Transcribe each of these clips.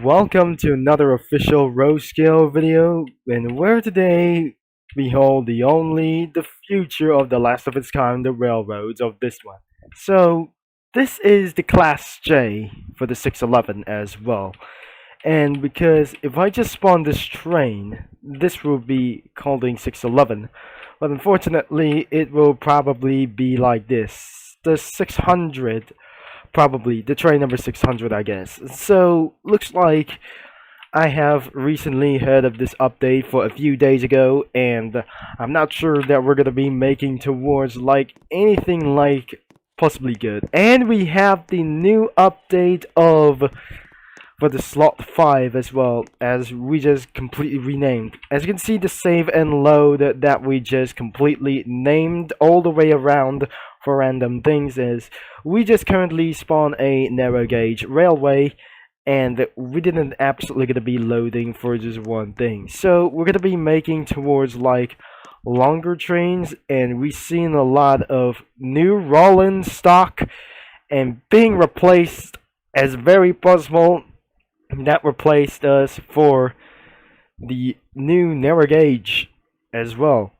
welcome to another official road scale video, and where today behold the future of the last of its kind, the railroads of this one. So this is the Class J for the 611 as well. And because if I just spawn this train, this will be calling 611. But unfortunately, it will probably be like this. The 600, probably, the train number 600, I guess. So, looks like I have recently heard of this update for a few days ago, and I'm not sure that we're gonna be making towards like anything like possibly good. And we have the new update of for the slot 5 as well, as we just completely renamed. As you can see, the save and load that we just completely named all the way around for random things is we just currently spawn a narrow gauge railway, and we didn't absolutely gonna be loading for just one thing. So we're gonna be making towards like longer trains, and we've seen a lot of new rolling stock and being replaced as very possible that replaced us for the new narrow gauge as well.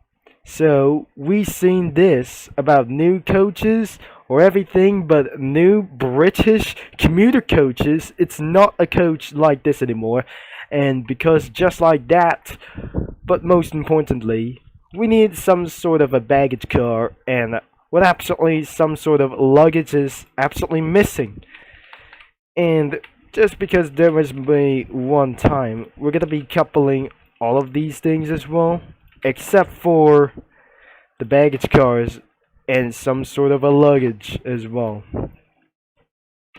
So we seen this about new coaches or everything but new British commuter coaches. It's not a coach like this anymore, and because just like that, but most importantly, we need some sort of a baggage car, and what absolutely some sort of luggage is absolutely missing. And just because there was be one time, we're gonna be coupling all of these things as well, except for the baggage cars and some sort of a luggage as well.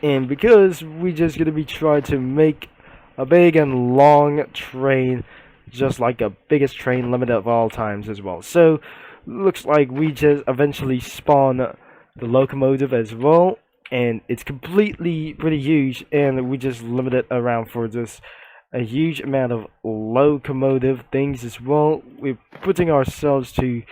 And because we just gonna be trying to make a big and long train, just like a biggest train limit of all times as well. So looks like we just eventually spawn the locomotive as well, and it's completely pretty huge, and we just limit it around for just a huge amount of locomotive things as well. We're putting ourselves to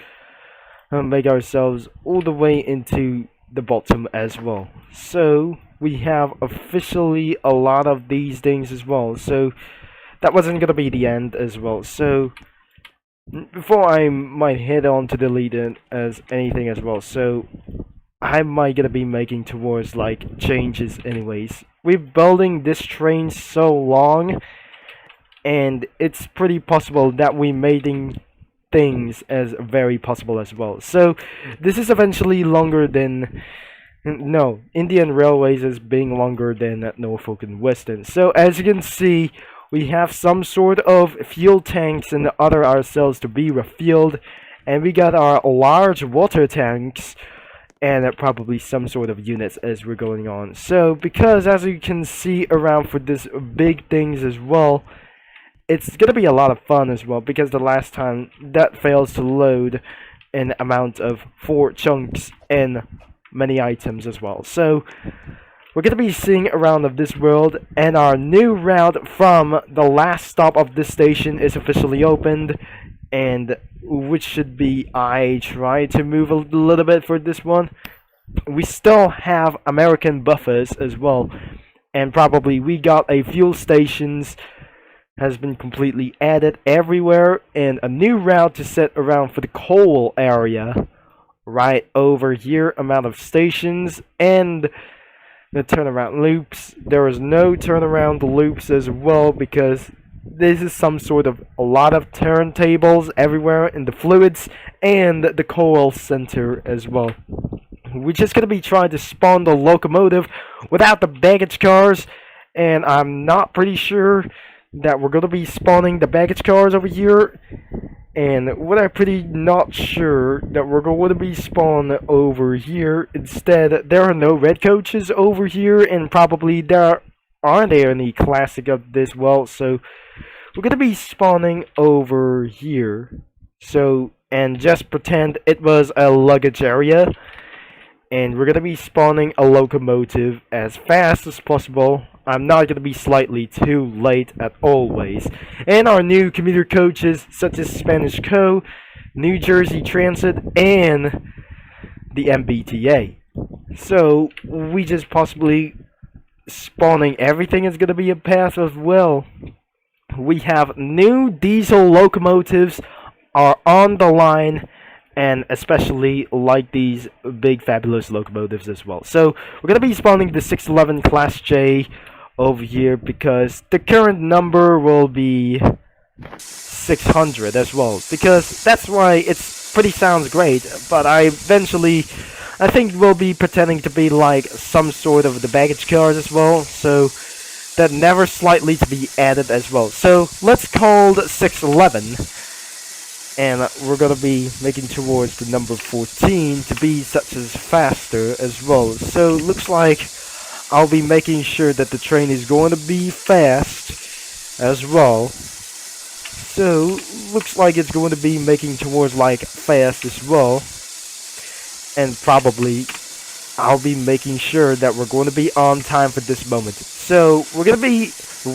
make ourselves all the way into the bottom as well. So we have officially a lot of these things as well. So that wasn't gonna be the end as well. So before I might head on to delete it as anything as well, so I might gonna be making towards like changes anyways. We're building this train so long, and it's pretty possible that we making things as very possible as well. So this is eventually longer than Indian Railways is being longer than Norfolk and Western. So as you can see, we have some sort of fuel tanks and other ourselves to be refueled, and we got our large water tanks and probably some sort of units as we're going on. So because as you can see around for this big things as well, it's gonna be a lot of fun as well, because the last time that fails to load an amount of 4 chunks and many items as well. So we're gonna be seeing around of this world, and our new route from the last stop of this station is officially opened, and which should be, I try to move a little bit for this one. We still have American buffers as well, and probably we got a fuel stations has been completely added everywhere, and a new route to set around for the coal area right over here. Amount of stations and the turnaround loops. There is no turnaround loops as well, because this is some sort of a lot of turntables everywhere in the fluids and the coal center as well. We're just gonna be trying to spawn the locomotive without the baggage cars, and I'm not pretty sure that we're gonna be spawning the baggage cars over here, and what I'm pretty not sure that we're going to be spawned over here. Instead, there are no red coaches over here, and probably there aren't any classic of this well, so we're gonna be spawning over here. So, and just pretend it was a luggage area, and we're gonna be spawning a locomotive as fast as possible. I'm not gonna be slightly too late at always. And our new commuter coaches such as Spanish Co, New Jersey Transit, and the MBTA. So we just possibly spawning everything is gonna be a path as well. We have new diesel locomotives are on the line, and especially like these big fabulous locomotives as well. So we're gonna be spawning the 611 Class J over here because the current number will be 600 as well, because that's why it's pretty sounds great. But I think we'll be pretending to be like some sort of the baggage cars as well, so that never slightly to be added as well. So let's call 611, and we're gonna be making towards the number 14 to be such as faster as well. So looks like I'll be making sure that the train is going to be fast as well. So looks like it's going to be making towards like fast as well, and probably I'll be making sure that we're going to be on time for this moment. So we're going to be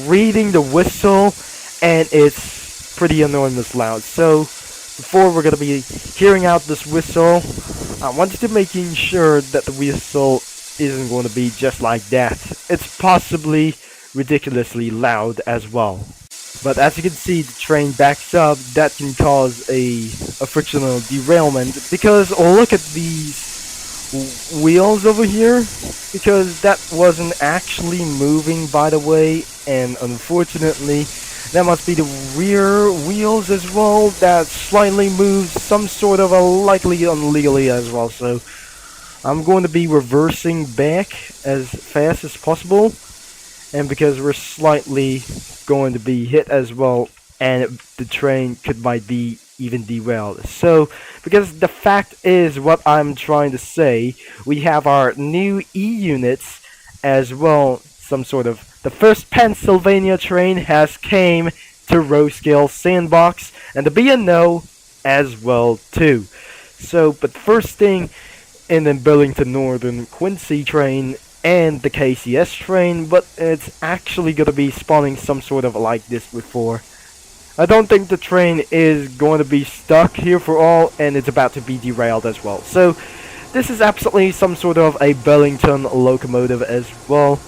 reading the whistle, and it's pretty enormous loud. So before we're going to be hearing out this whistle, I wanted to making sure that the whistle isn't going to be just like that. It's possibly ridiculously loud as well. But as you can see, the train backs up. That can cause a frictional derailment, because look at these wheels over here, because that wasn't actually moving, by the way, and unfortunately that must be the rear wheels as well that slightly moved, some sort of a likely illegally as well. So I'm going to be reversing back as fast as possible, and because we're slightly going to be hit as well, and the train might be even derailed. So because the fact is what I'm trying to say, we have our new E-units as well, some sort of the first Pennsylvania train has came to row scale Sandbox and the B&O as well too. So but first thing, in the Burlington Northern Quincy train and the KCS train, but it's actually gonna be spawning some sort of like this before. I don't think the train is going to be stuck here for all, and it's about to be derailed as well. So this is absolutely some sort of a Burlington locomotive as well.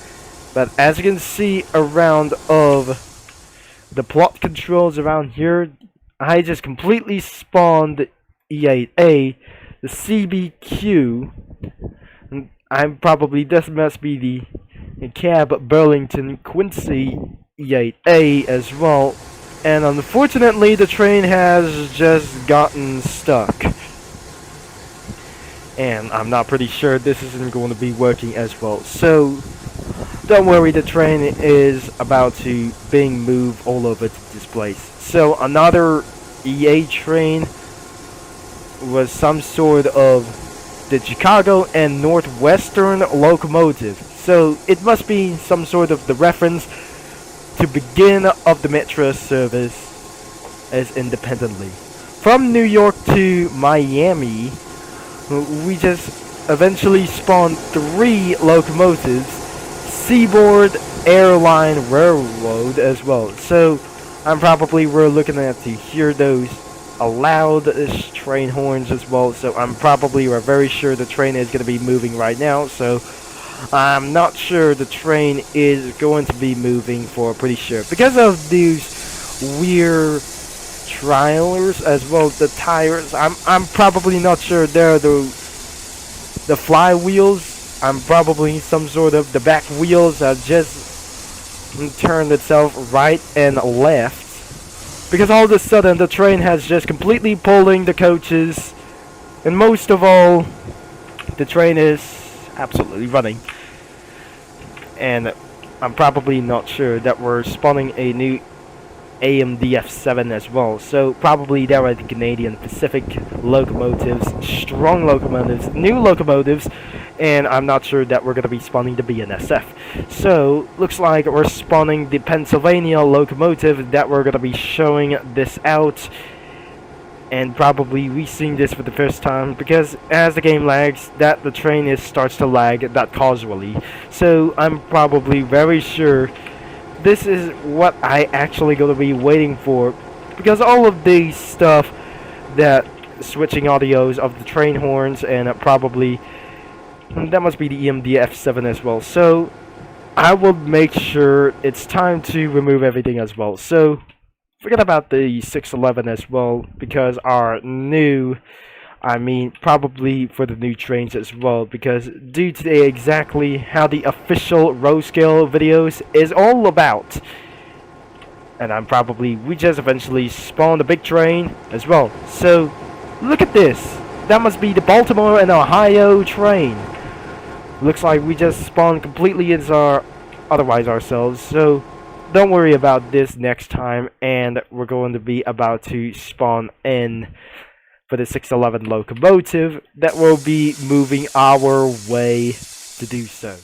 But as you can see around of the plot controls around here, I just completely spawned E8A, the CBQ. I'm probably, this must be the cab Burlington Quincy E8A as well. And unfortunately the train has just gotten stuck. And I'm not pretty sure this isn't going to be working as well. So don't worry, the train is about to being moved all over to this place. So another EA train was some sort of the Chicago and Northwestern Locomotive. So it must be some sort of the reference to begin of the metro service as independently. From New York to Miami, we just eventually spawned 3 locomotives, Seaboard Airline Railroad as well. So we're looking at to hear those loud train horns as well. So we're very sure the train is going to be moving right now. So I'm not sure the train is going to be moving for pretty sure, because of these weird trailers as well. The tires, I'm probably not sure they're the flywheels. I'm probably some sort of the back wheels that just turned itself right and left, because all of a sudden the train has just completely pulling the coaches, and most of all the train is absolutely running. And I'm probably not sure that we're spawning a new AMDF7 as well. So probably there are the Canadian Pacific locomotives, strong locomotives, new locomotives, and I'm not sure that we're going to be spawning the BNSF. So looks like we're spawning the Pennsylvania locomotive, that we're going to be showing this out. And probably we seen this for the first time, because as the game lags, that the train starts to lag that causally. So I'm probably very sure this is what I actually gonna be waiting for, because all of these stuff, that switching audios of the train horns, and probably that must be the EMDF7 as well. So I will make sure it's time to remove everything as well. So forget about the 611 as well, because our new, I mean probably for the new trains as well, because due to the exactly how the official row scale videos is all about. And we just eventually spawned a big train as well. So look at this. That must be the Baltimore and Ohio train. Looks like we just spawned completely as our otherwise ourselves. So don't worry about this next time, and we're going to be about to spawn in for the 611 locomotive that will be moving our way to do so.